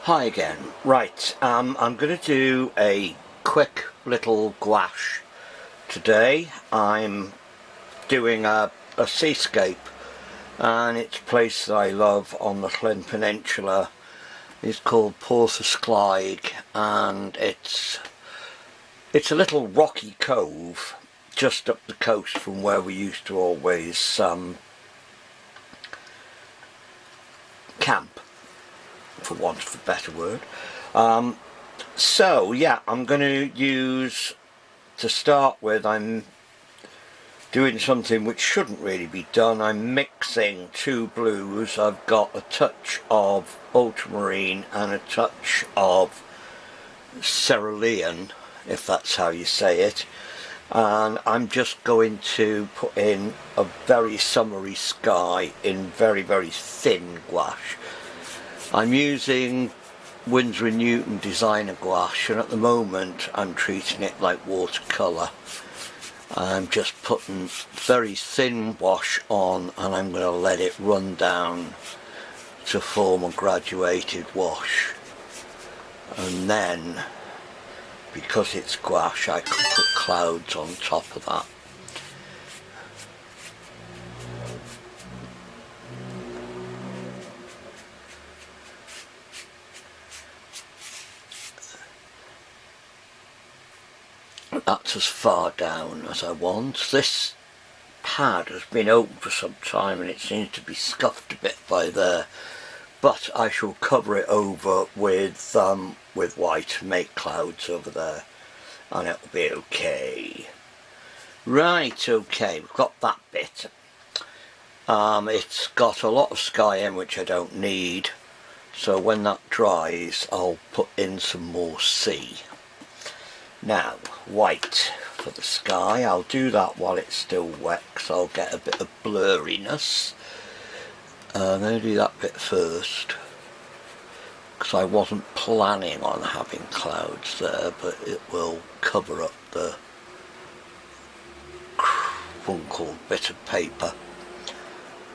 Hi again. Right, I'm going to do a quick little gouache today. I'm doing a seascape, and it's a place that I love on the Llyn Peninsula. It's called Porthysclaig, and it's a little rocky cove just up the coast from where we used to always camp, for want of a better word. So yeah, I'm going to use, to start with, I'm doing something which shouldn't really be done. I'm mixing two blues. I've got a touch of ultramarine and a touch of cerulean, if that's how you say it, and I'm just going to put in a very summery sky in very, very thin gouache. I'm using Winsor & Newton designer gouache, and at the moment I'm treating it like watercolour. I'm just putting very thin wash on, and I'm going to let it run down to form a graduated wash, and then, because it's gouache, I can put clouds on top of that. That's as far down as I want. This pad has been open for some time and it seems to be scuffed a bit by there, but I shall cover it over with white and make clouds over there, and it'll be okay. Right, okay, we've got that bit. It's got a lot of sky in which I don't need, so when that dries I'll put in some more sea. Now, white for the sky. I'll do that while it's still wet, because I'll get a bit of blurriness. I'm going to do that bit first, because I wasn't planning on having clouds there, but it will cover up the crunkled bit of paper.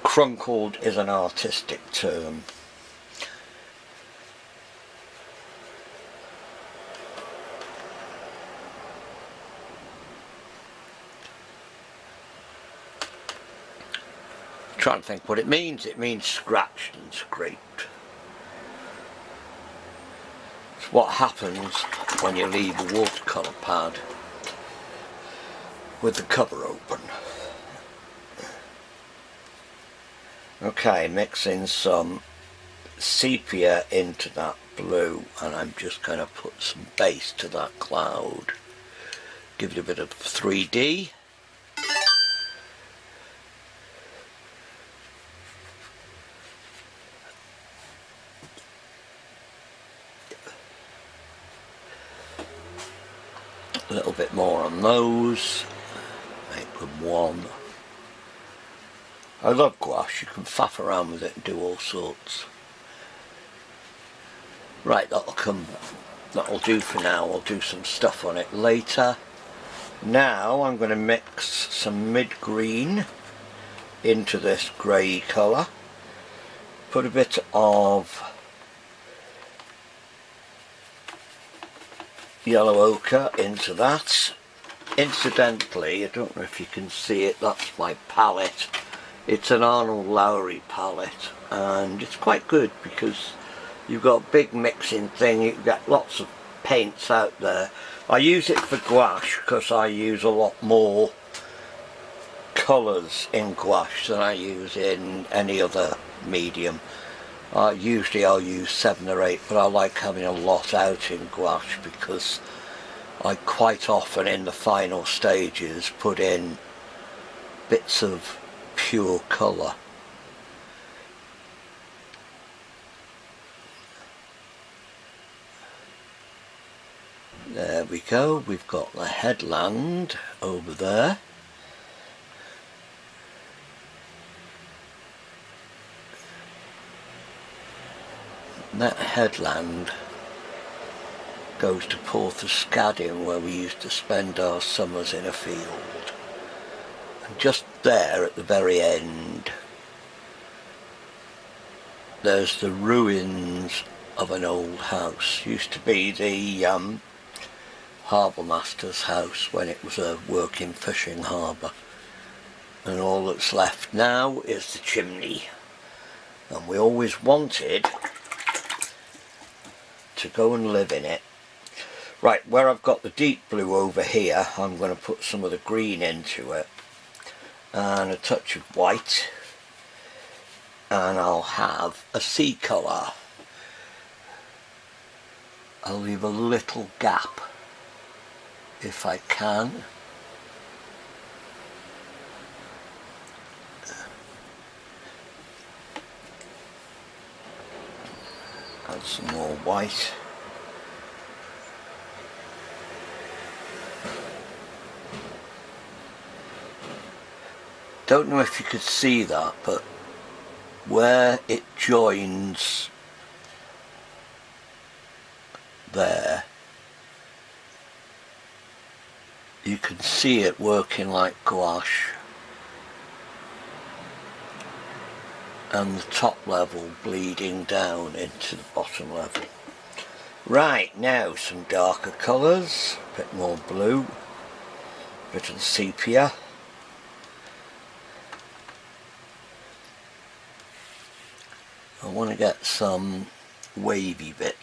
Crunkled is an artistic term. Trying to think what it means. It means scratched and scraped. It's what happens when you leave a watercolour pad with the cover open. Okay, mixing some sepia into that blue, and I'm just going to put some base to that cloud. Give it a bit of 3D. A little bit more on those, make them one. I love gouache, you can faff around with it and do all sorts. Right, that'll do for now. I'll do some stuff on it later. Now I'm going to mix some mid-green into this grey colour, put a bit of yellow ochre into that. Incidentally, I don't know if you can see it, that's my palette. It's an Arnold Lowry palette, and it's quite good because you've got a big mixing thing, you get lots of paints out there. I use it for gouache because I use a lot more colours in gouache than I use in any other medium. Usually I'll use 7 or 8, but I like having a lot out in gouache because I quite often in the final stages put in bits of pure colour. There we go, we've got the headland over there. That headland goes to Porthysclaig, where we used to spend our summers in a field. And just there at the very end, there's the ruins of an old house. Used to be the harbour master's house when it was a working fishing harbour, and all that's left now is the chimney. And we always wanted to go and live in it. Right, where I've got the deep blue over here, I'm going to put some of the green into it and a touch of white, and I'll have a sea colour. I'll leave a little gap if I can. Add some more white. Don't know if you could see that, but where it joins there, you can see it working like gouache, and the top level bleeding down into the bottom level. Right, now some darker colours, a bit more blue, a bit of sepia. I want to get some wavy bits.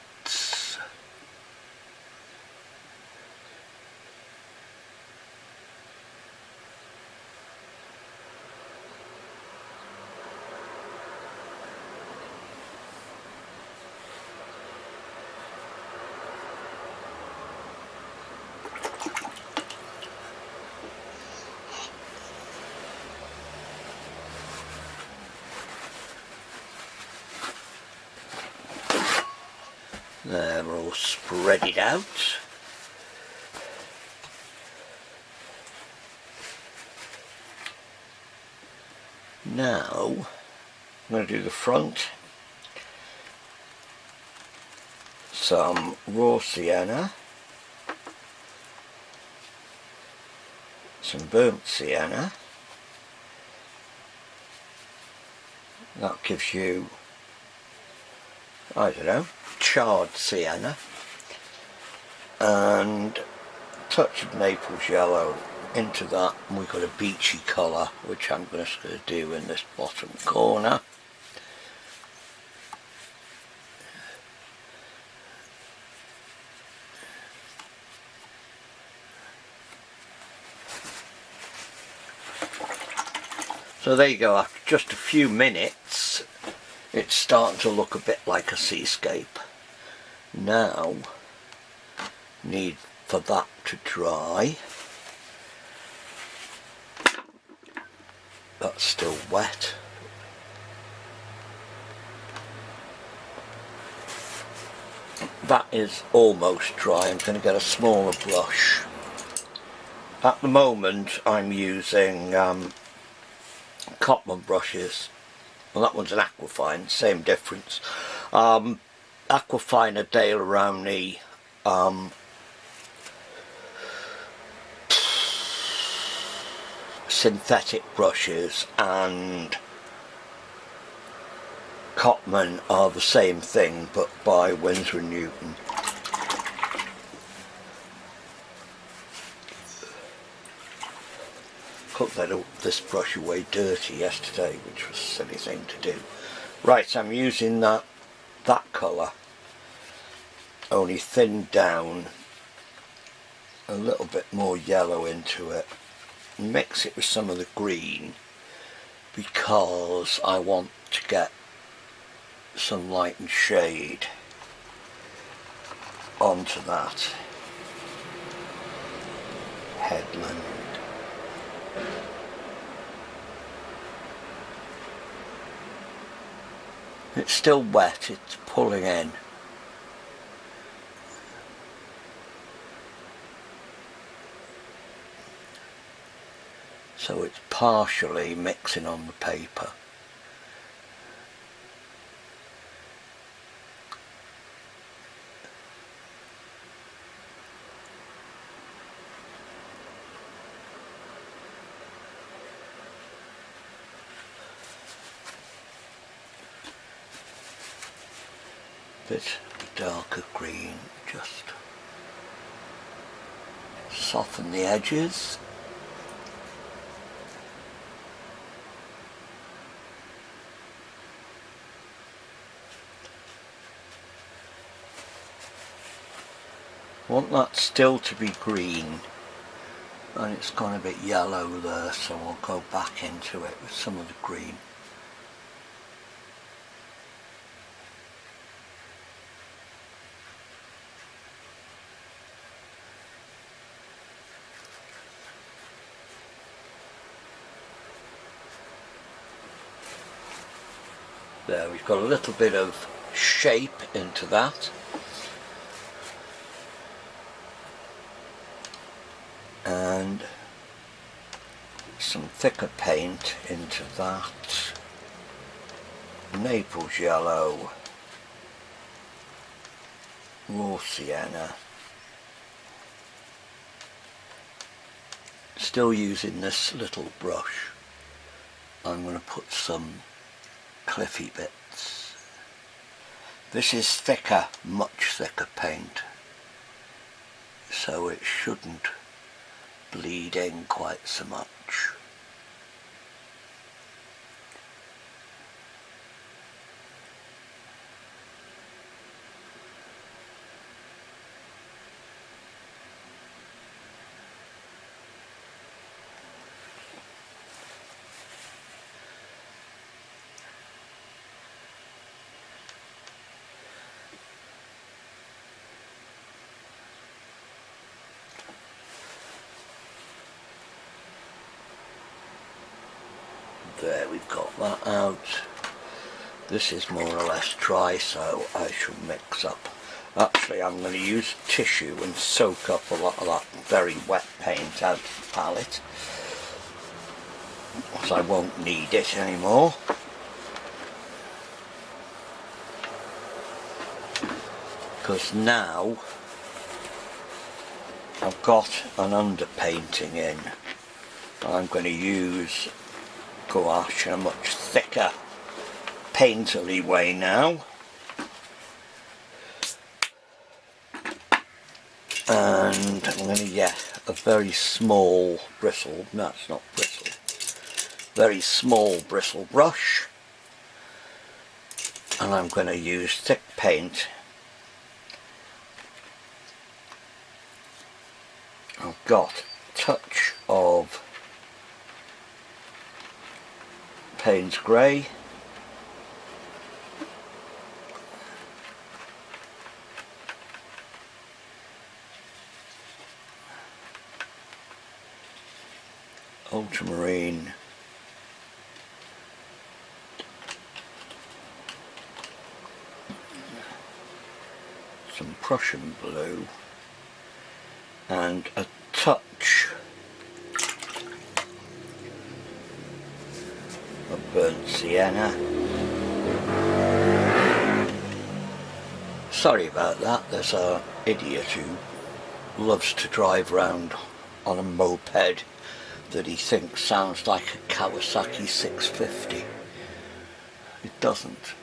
There, we're all spread it out. Now, I'm going to do the front. Some raw sienna. Some burnt sienna. That gives you, I don't know, charred sienna, and a touch of Naples yellow into that, and we've got a beachy colour which I'm just going to do in this bottom corner. So there you go, after just a few minutes it's starting to look a bit like a seascape. Now, need for that to dry. That's still wet. That is almost dry. I'm going to get a smaller brush. At the moment I'm using Cotman brushes. Well, that one's an Aquafine, same difference. Aquafine are Dale around the synthetic brushes, and Cotman are the same thing but by Winsor & Newton. Put this brush away dirty yesterday, which was a silly thing to do. Right, so I'm using that colour, only thinned down, a little bit more yellow into it, and mix it with some of the green because I want to get some light and shade onto that headland. It's still wet, it's pulling in. So it's partially mixing on the paper. bit darker green, just soften the edges. I want that still to be green, and it's gone a bit yellow there, so I'll go back into it with some of the green. There, we've got a little bit of shape into that. And some thicker paint into that. Naples yellow, raw sienna. Still using this little brush. I'm going to put some cliffy bits. This is thicker, much thicker paint, so it shouldn't bleed in quite so much. There, we've got that out. This is more or less dry, so I should mix up. Actually, I'm going to use tissue and soak up a lot of that very wet paint out of the palette, because I won't need it anymore. Because now I've got an underpainting in, I'm going to use gouache in a much thicker painterly way now, and I'm going to get a very small bristle, no it's not bristle, very small bristle brush, and I'm going to use thick paint. I've got a touch of Payne's Grey, ultramarine, some Prussian blue, and a touch of burnt sienna. Sorry about that, there's an idiot who loves to drive round on a moped that he thinks sounds like a Kawasaki 650. It doesn't.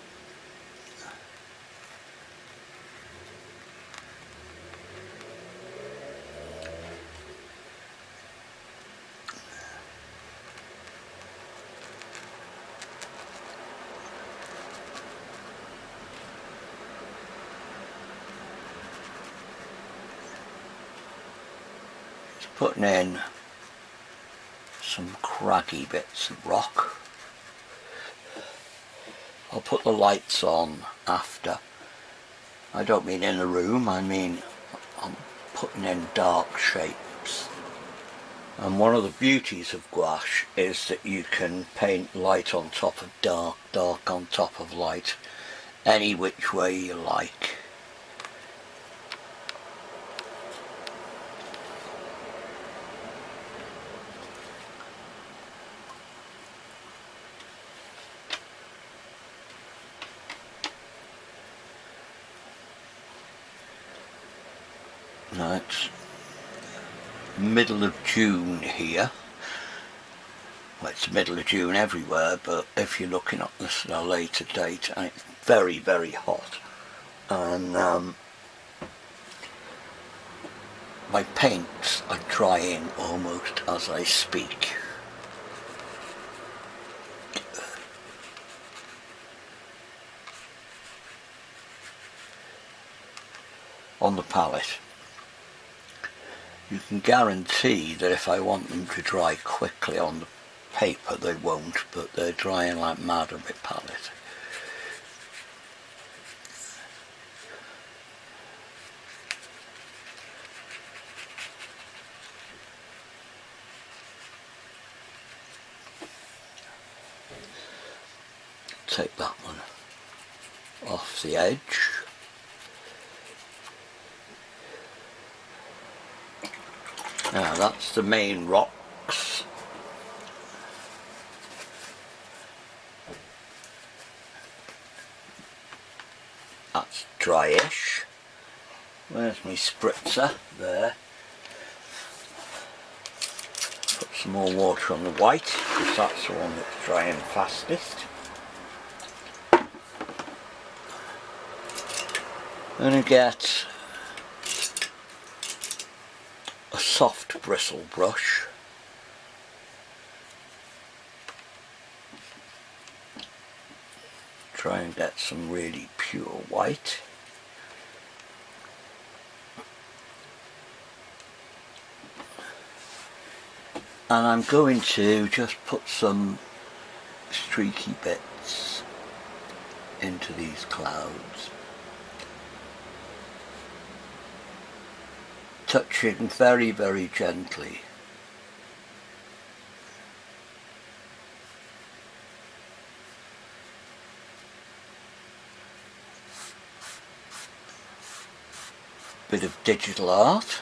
Putting in some craggy bits of rock. I'll put the lights on after. I don't mean in the room, I mean I'm putting in dark shapes. And one of the beauties of gouache is that you can paint light on top of dark, dark on top of light, any which way you like. Now it's middle of June here. Well, it's middle of June everywhere, but if you're looking at this at a later date, and it's very, very hot. and my paints are drying almost as I speak. On the palette. You can guarantee that if I want them to dry quickly on the paper they won't, but they're drying like mad on my palette. Take that one off the edge. Now that's the main rocks. That's dryish. Where's my spritzer? There. Put some more water on the white because that's the one that's drying fastest. I'm going to get a soft bristle brush. Try and get some really pure white. And I'm going to just put some streaky bits into these clouds. Touching very, very gently. Bit of digital art.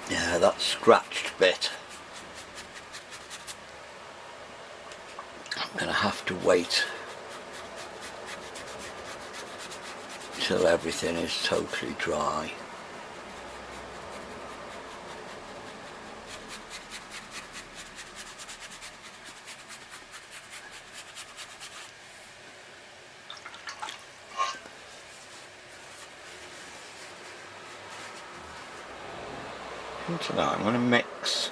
Yeah, that scratched bit. I'm going to have to wait till everything is totally dry. Into that I'm going to mix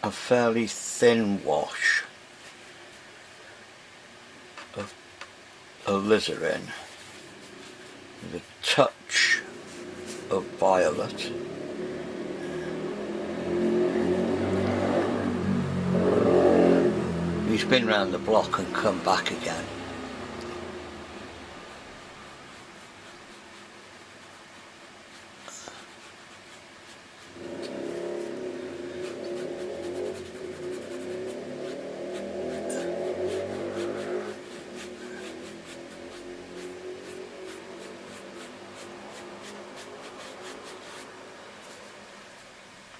a fairly thin wash of alizarin with a touch of violet. He's been round the block and come back again.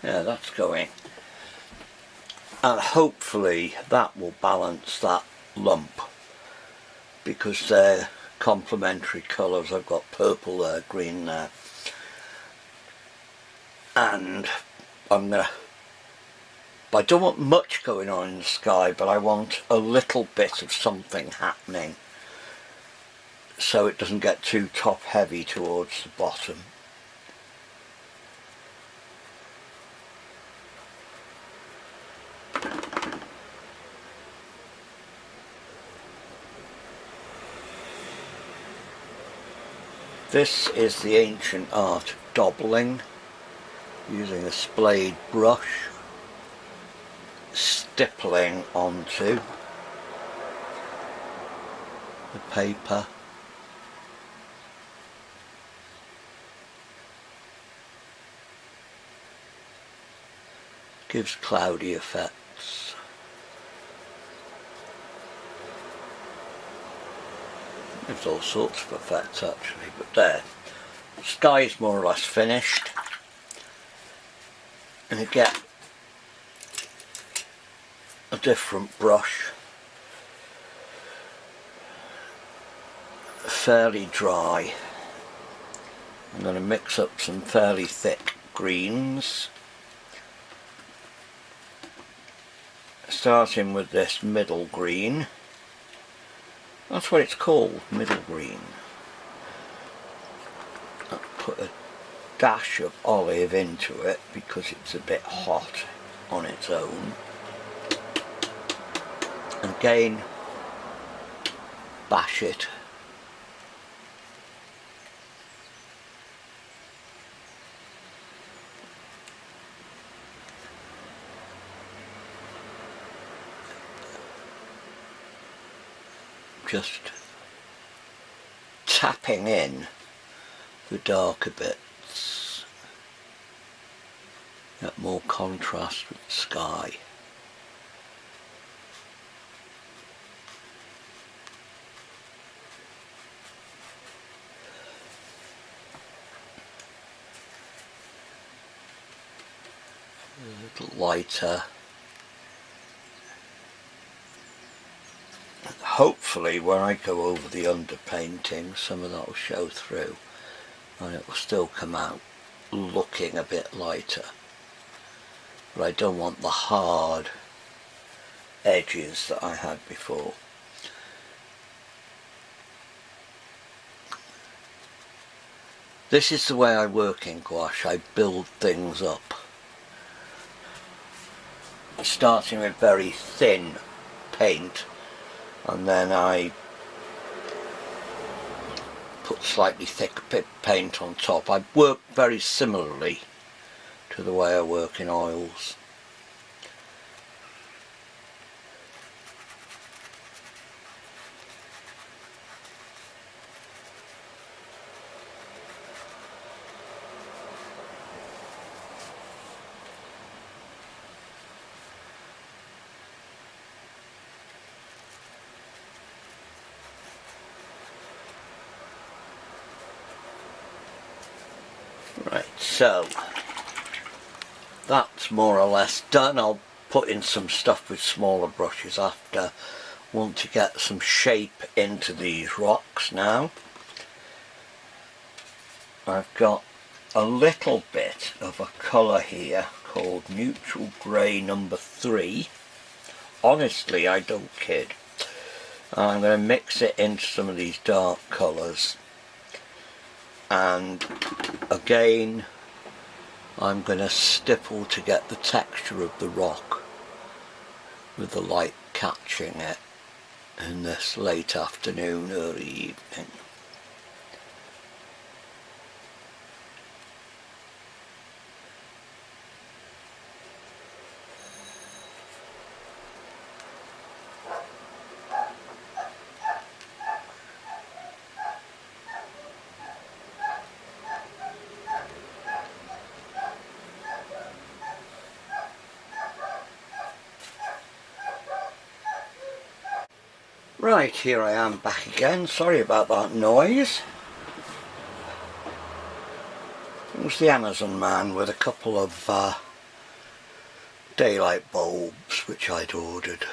Yeah, that's going. And hopefully that will balance that lump because they're complementary colours. I've got purple there, green there. And I don't want much going on in the sky, but I want a little bit of something happening so it doesn't get too top heavy towards the bottom. This is the ancient art of daubling, using a splayed brush, stippling onto the paper. gives cloudy effects. Gives all sorts of effects actually, but there. The sky is more or less finished. And you get a different brush, fairly dry. I'm going to mix up some fairly thick greens, starting with this middle green. That's what it's called, middle green. I'll put a dash of olive into it because it's a bit hot on its own. And again, bash it. Just tapping in the darker bits, get more contrast with the sky. A little lighter. Hopefully when I go over the underpainting some of that will show through and it will still come out looking a bit lighter, but I don't want the hard edges that I had before. This is the way I work in gouache. I build things up, starting with very thin paint, and then I put slightly thicker paint on top. I work very similarly to the way I work in oils. Right, so that's more or less done. I'll put in some stuff with smaller brushes after. Want to get some shape into these rocks now. I've got a little bit of a colour here called Neutral Grey number 3. Honestly, I don't kid. I'm going to mix it into some of these dark colours. And again, I'm going to stipple to get the texture of the rock with the light catching it in this late afternoon, early evening. Right, here I am back again. Sorry about that noise. It was the Amazon man with a couple of daylight bulbs which I'd ordered.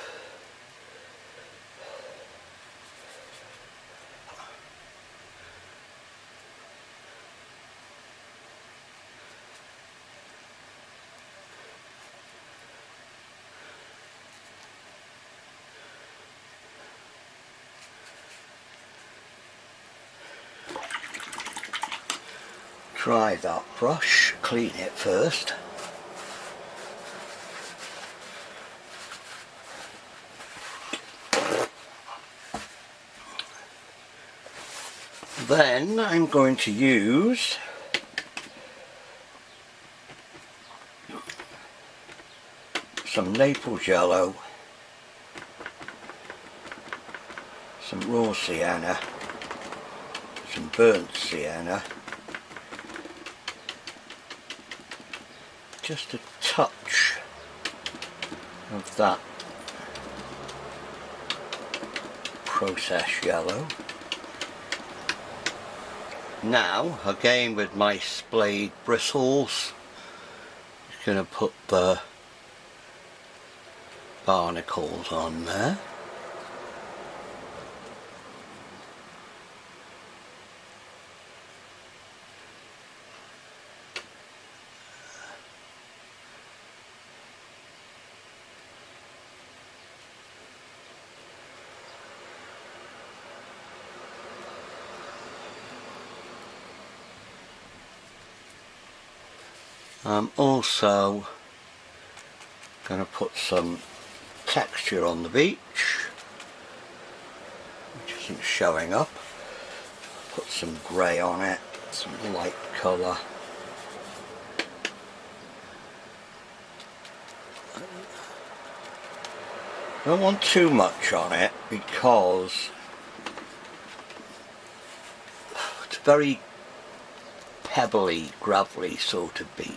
Try that brush, clean it first. Then I'm going to use some Naples yellow, some raw sienna, some burnt sienna, just a touch of that processed yellow. Now, again with my splayed bristles, just going to put the barnacles on there. I'm also going to put some texture on the beach, which isn't showing up. Put some grey on it, some light colour. Don't want too much on it because it's a very pebbly, gravelly sort of beach.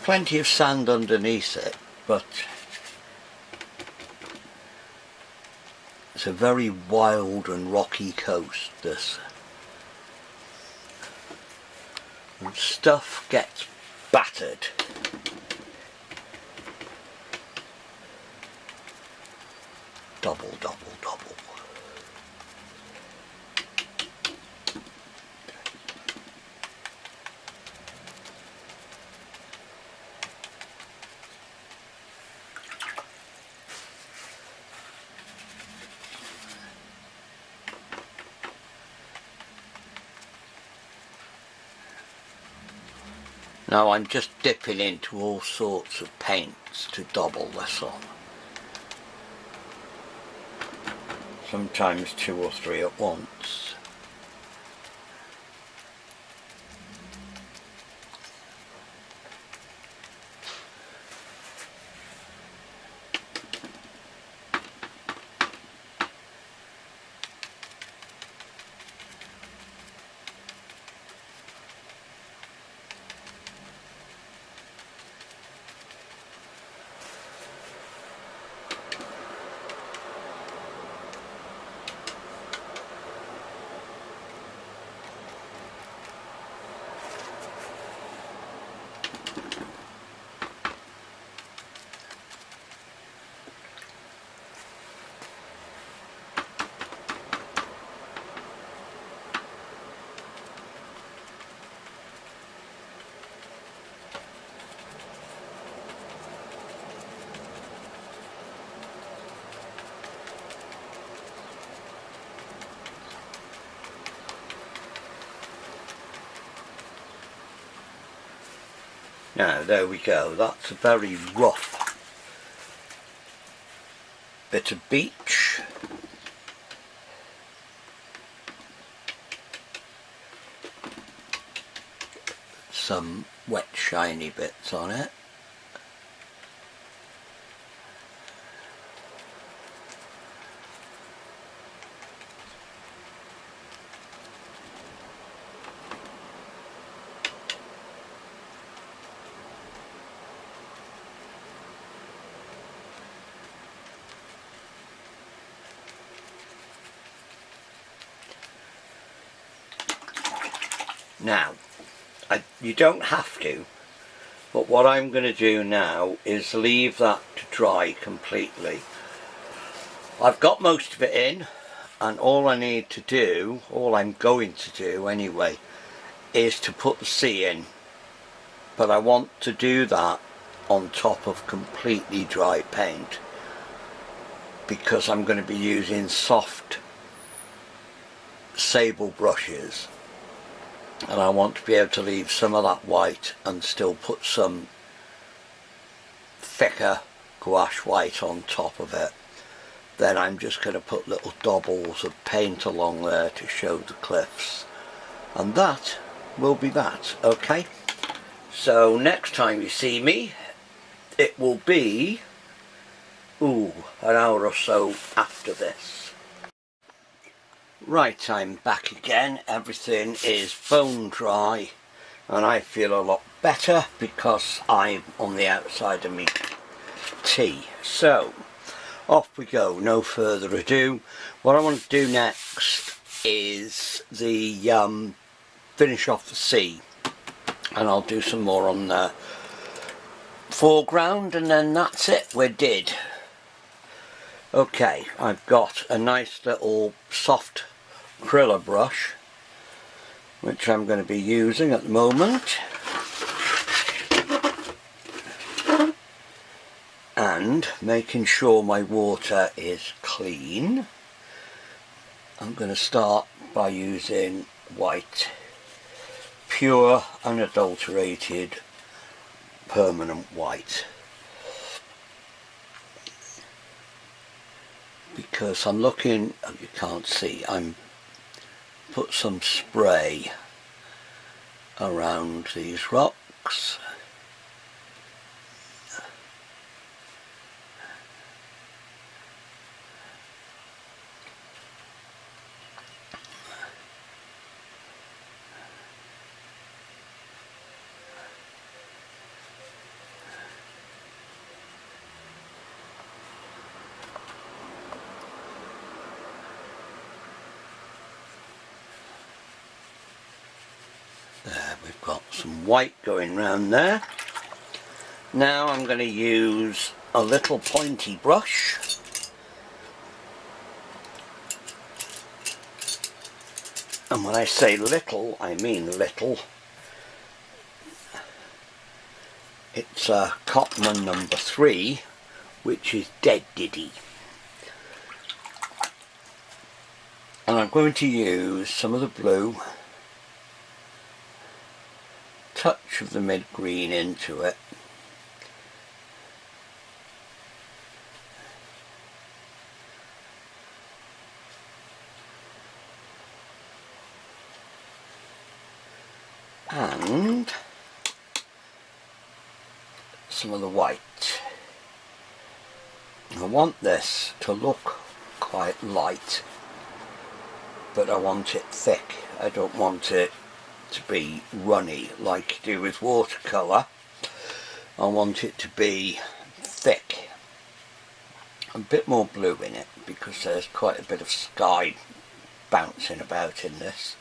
Plenty of sand underneath it, but it's a very wild and rocky coast, this. And stuff gets battered. Double, double, double. Now I'm just dipping into all sorts of paints to double this on. Sometimes 2 or 3 at once. Now there we go, that's a very rough bit of beach. Some wet shiny bits on it. Now, you don't have to, but what I'm going to do now is leave that to dry completely. I've got most of it in, and all I need to do, all I'm going to do anyway, is to put the sea in. But I want to do that on top of completely dry paint, because I'm going to be using soft sable brushes. And I want to be able to leave some of that white and still put some thicker gouache white on top of it. Then I'm just going to put little dabbles of paint along there to show the cliffs. And that will be that, okay? So next time you see me, it will be, an hour or so after this. Right, I'm back again. Everything is bone dry and I feel a lot better because I'm on the outside of me tea. So off we go, no further ado. What I want to do next is the finish off the sea, and I'll do some more on the foreground, and then that's it, we're did. Okay, I've got a nice little soft acrylic brush which I'm going to be using at the moment, and making sure my water is clean. I'm going to start by using white, pure unadulterated permanent white, because I'm looking, oh, you can't see, I'm put some spray around these rocks. There, we've got some white going round there. Now I'm going to use a little pointy brush, and when I say little, I mean little. It's a Cotman number 3, which is dead diddy. And I'm going to use some of the blue, touch of the mid green into it, and some of the white. I want this to look quite light, but I want it thick. I don't want it to be runny like you do with watercolour. I want it to be thick. A bit more blue in it because there's quite a bit of sky bouncing about in this.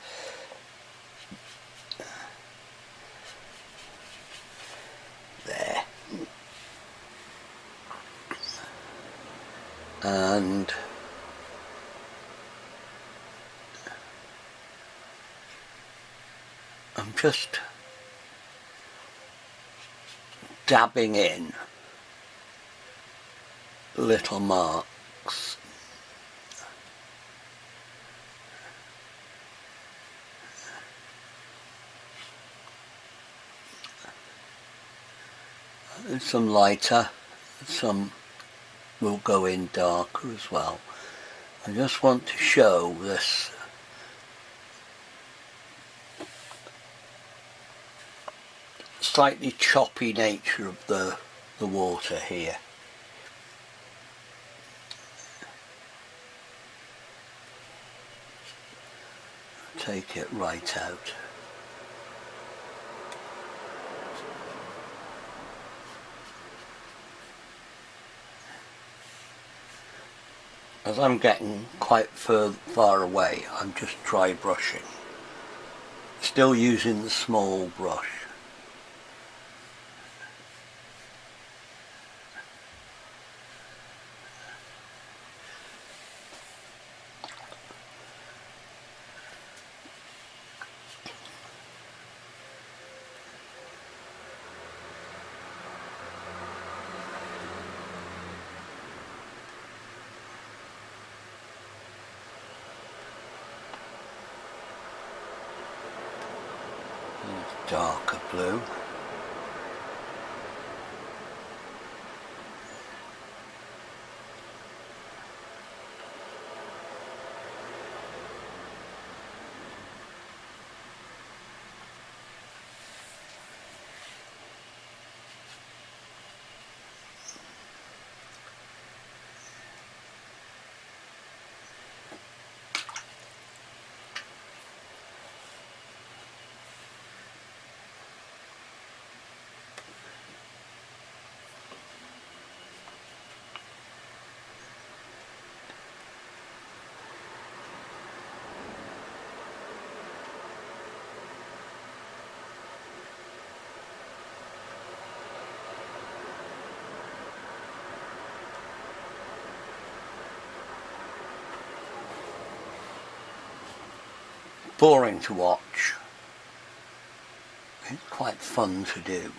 There. And I'm just dabbing in little marks. And some lighter, some will go in darker as well. I just want to show this slightly choppy nature of the water here. Take it right out. As I'm getting quite far away, I'm just dry brushing. Still using the small brush. Darker blue. boring to watch. It's quite fun to do.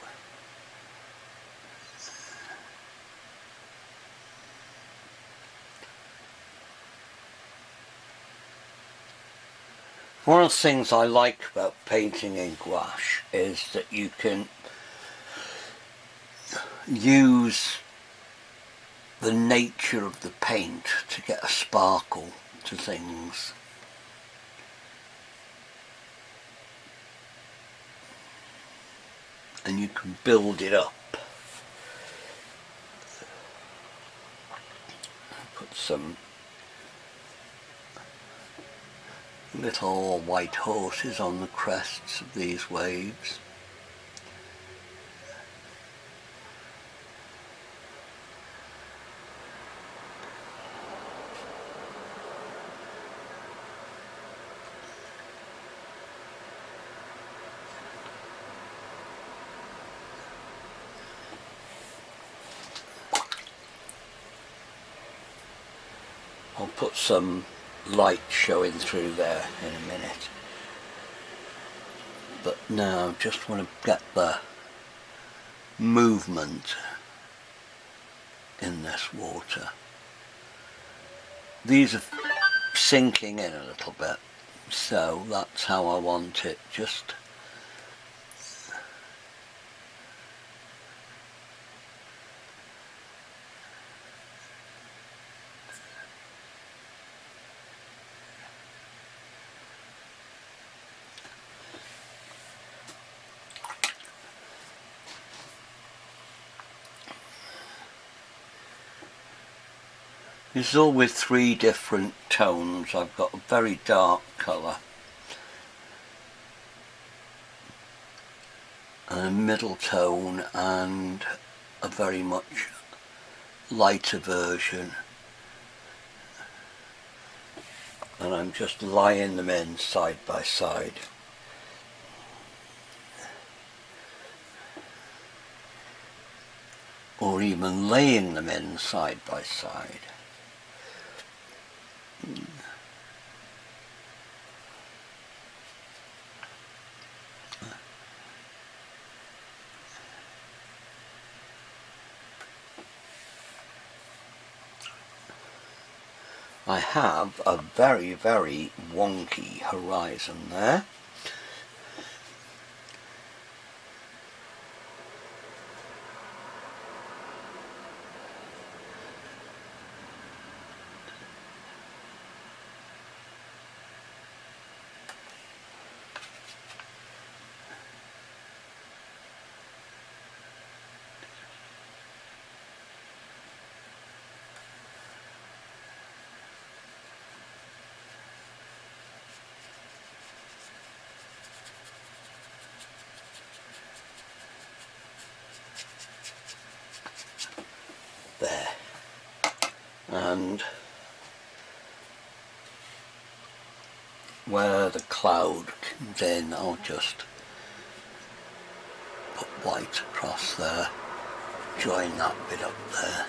One of the things I like about painting in gouache is that you can use the nature of the paint to get a sparkle to things. And you can build it up. Put some little white horses on the crests of these waves. I'll put some light showing through there in a minute, but now just want to get the movement in this water. These are sinking in a little bit, so that's how I want it. Just this is all with 3 different tones. I've got a very dark colour, a middle tone and a very much lighter version, and I'm just laying them in side by side. Or even laying them in side by side. I have a very, very wonky horizon there. There, and where the cloud comes in, I'll just put white across there, join that bit up there.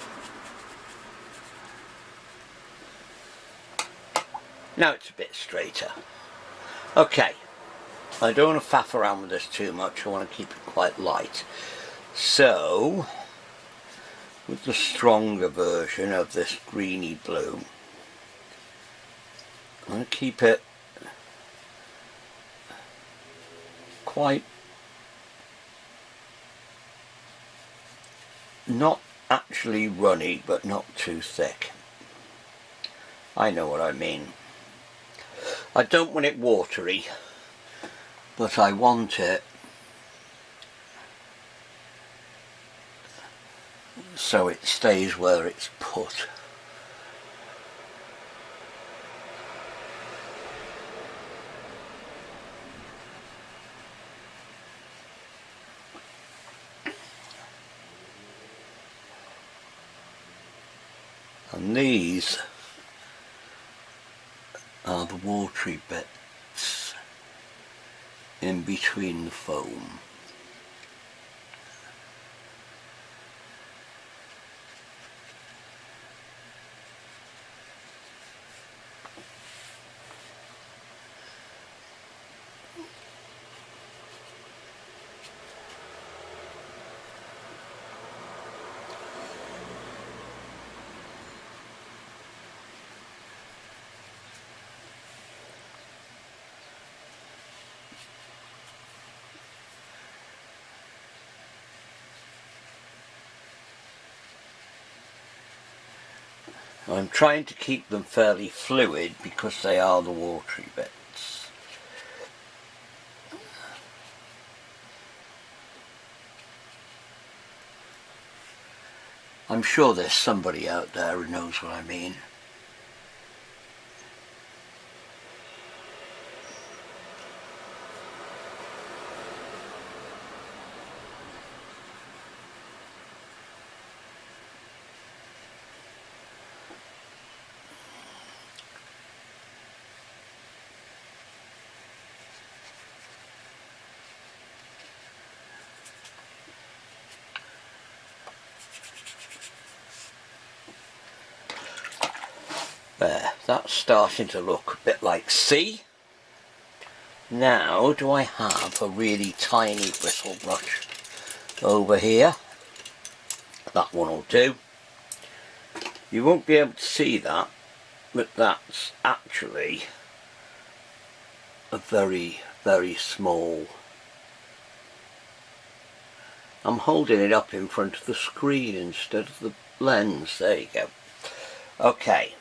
Now it's a bit straighter. Okay, I don't want to faff around with this too much, I want to keep it quite light. So, with the stronger version of this greeny blue, I'm going to keep it quite, not actually runny, but not too thick. I know what I mean. I don't want it watery, but I want it so it stays where it's put. And these are the watery bits in between the foam. I'm trying to keep them fairly fluid because they are the watery bits. I'm sure there's somebody out there who knows what I mean. There, that's starting to look a bit like sea. Now, do I have a really tiny bristle brush over here? That one will do. You won't be able to see that, but that's actually a very, very small. I'm holding it up in front of the screen instead of the lens. There you go. Okay.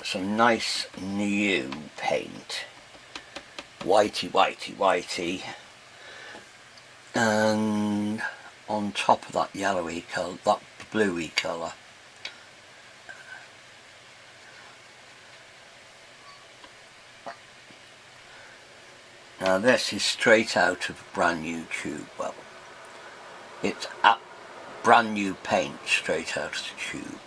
Some nice new paint. Whitey, whitey, whitey. And on top of that yellowy colour, that bluey colour. Now this is straight out of a brand new tube. Well, it's a brand new paint straight out of the tube.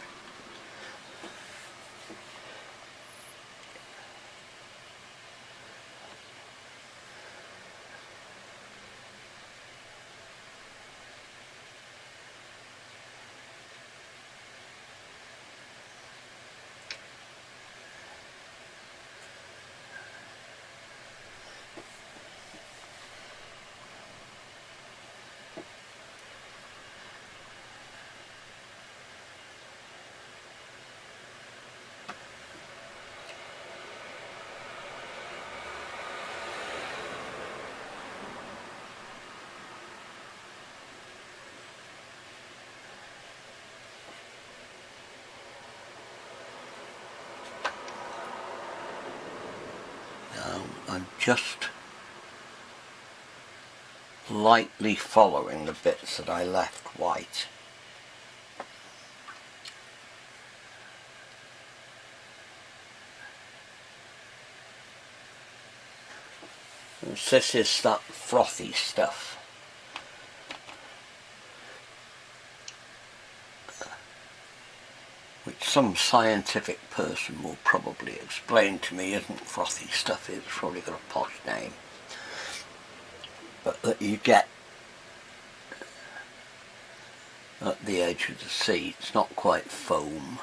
I'm just lightly following the bits that I left white. And this is that frothy stuff. Which some scientific person will probably explain to me isn't frothy stuff, it's probably got a posh name. But that you get at the edge of the sea, it's not quite foam.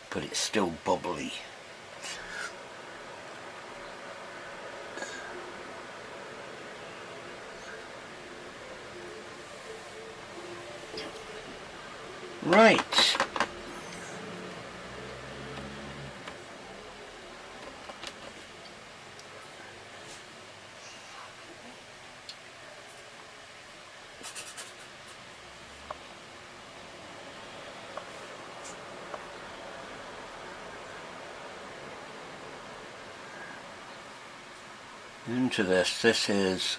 But it's still bubbly. Right. Into this is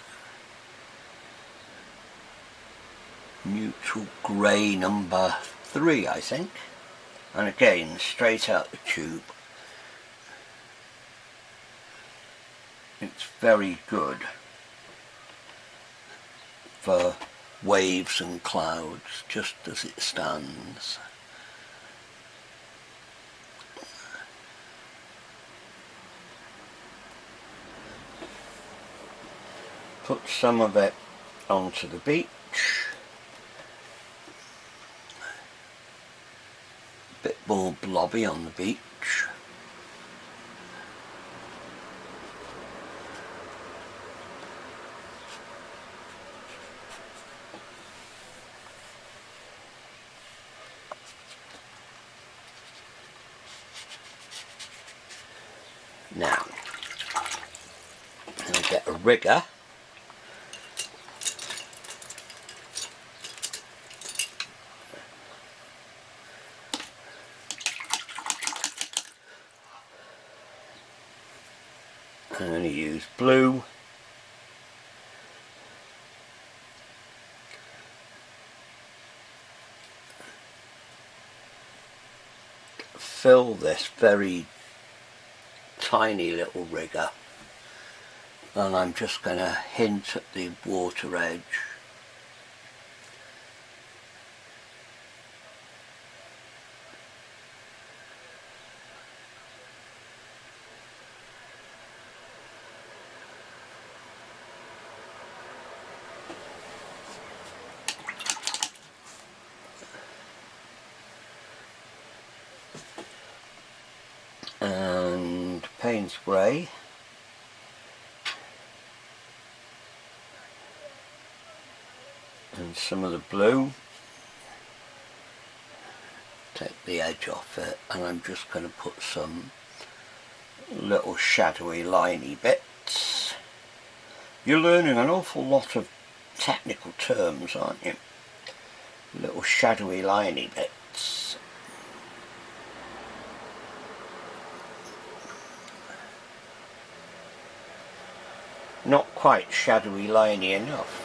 neutral grey number 3, I think, and again straight out the tube. It's very good for waves and clouds just as it stands. Put some of it onto the beach. A bit more blobby on the beach. Now, I'll get a rigger. I'm going to use blue. Fill this very tiny little rigger, and I'm just going to hint at the water edge. And Payne's Grey. And some of the blue. Take the edge off it, and I'm just going to put some little shadowy liney bits. You're learning an awful lot of technical terms, aren't you? Little shadowy liney bits. Not quite shadowy liney enough.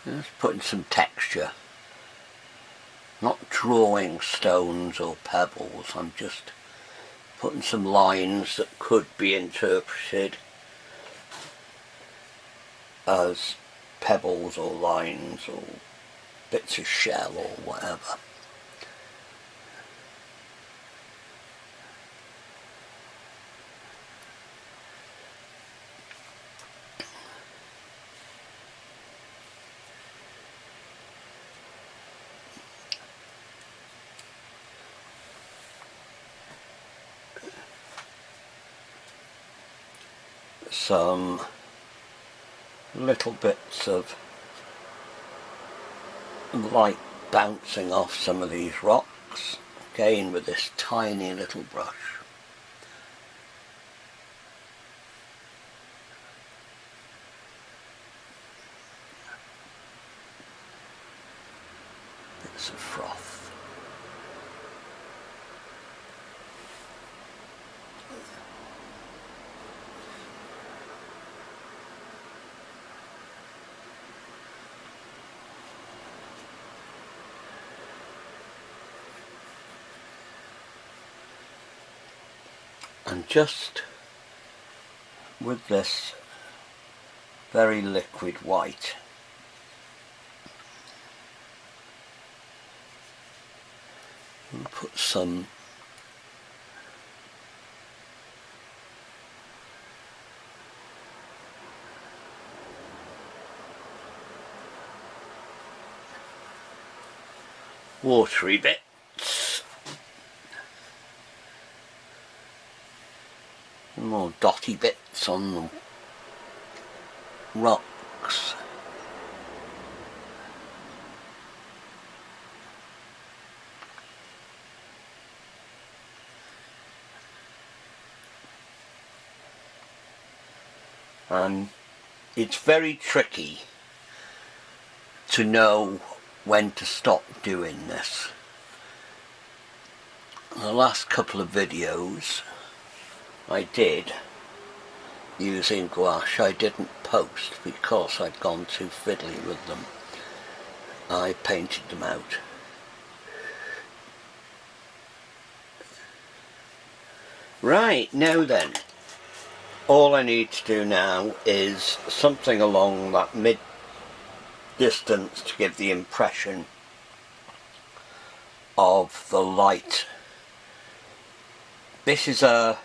Just putting some texture, not drawing stones or pebbles. I'm just putting some lines that could be interpreted as pebbles or lines or bits of shell or whatever. Some little bits of light bouncing off some of these rocks, again with this tiny little brush. Bits of froth. And just with this very liquid white, we'll put some watery bits. More dotty bits on the rocks. And it's very tricky to know when to stop doing this. The last couple of videos I did using gouache, I didn't post because I'd gone too fiddly with them. I painted them out. Right, now then, all I need to do now is something along that mid distance to give the impression of the light. This is a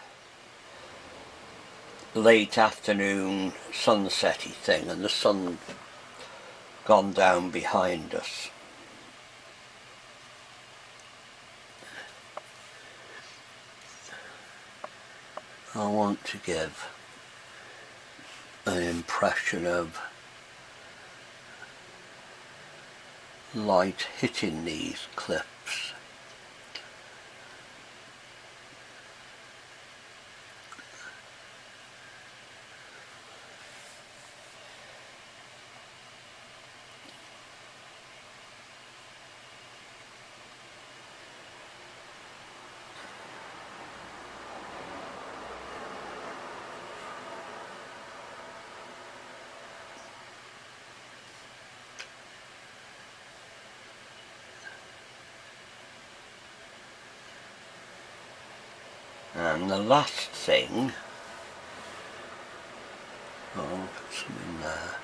late afternoon sunsetty thing, and the sun gone down behind us. I want to give an impression of light hitting these cliffs. And the last thing, I'll put some in there.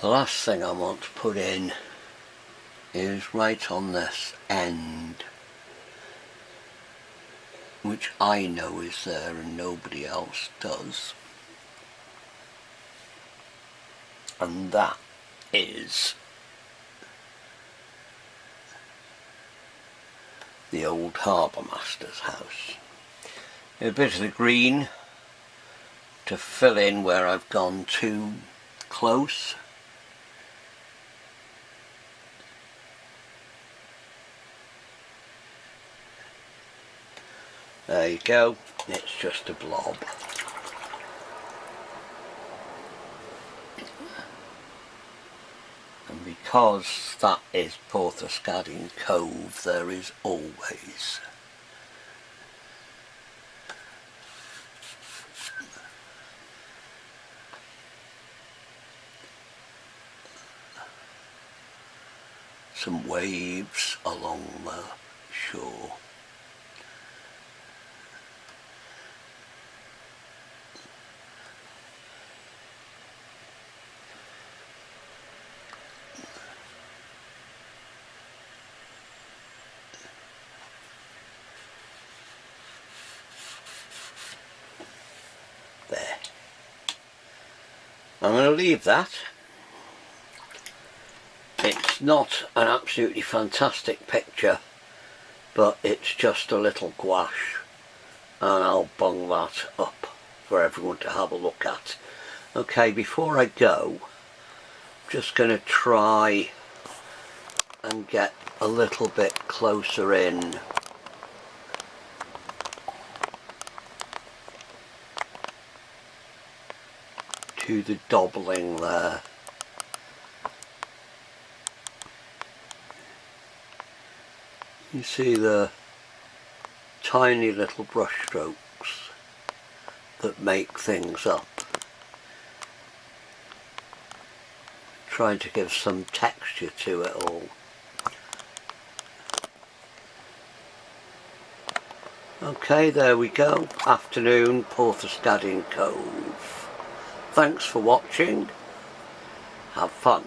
The last thing I want to put in is right on this end, which I know is there and nobody else does. And that is the old harbour master's house. A bit of the green to fill in where I've gone too close. There you go, it's just a blob. And because that is Porthesgadin Cove, there is always some waves along the shore. There. I'm going to leave that. It's not an absolutely fantastic picture, but it's just a little gouache, and I'll bung that up for everyone to have a look at. Okay, before I go, I'm just going to try and get a little bit closer in to the doubling there. You see the tiny little brush strokes that make things up. Trying to give some texture to it all. Okay, there we go. Afternoon, Porthesgadin Cove. Thanks for watching. Have fun.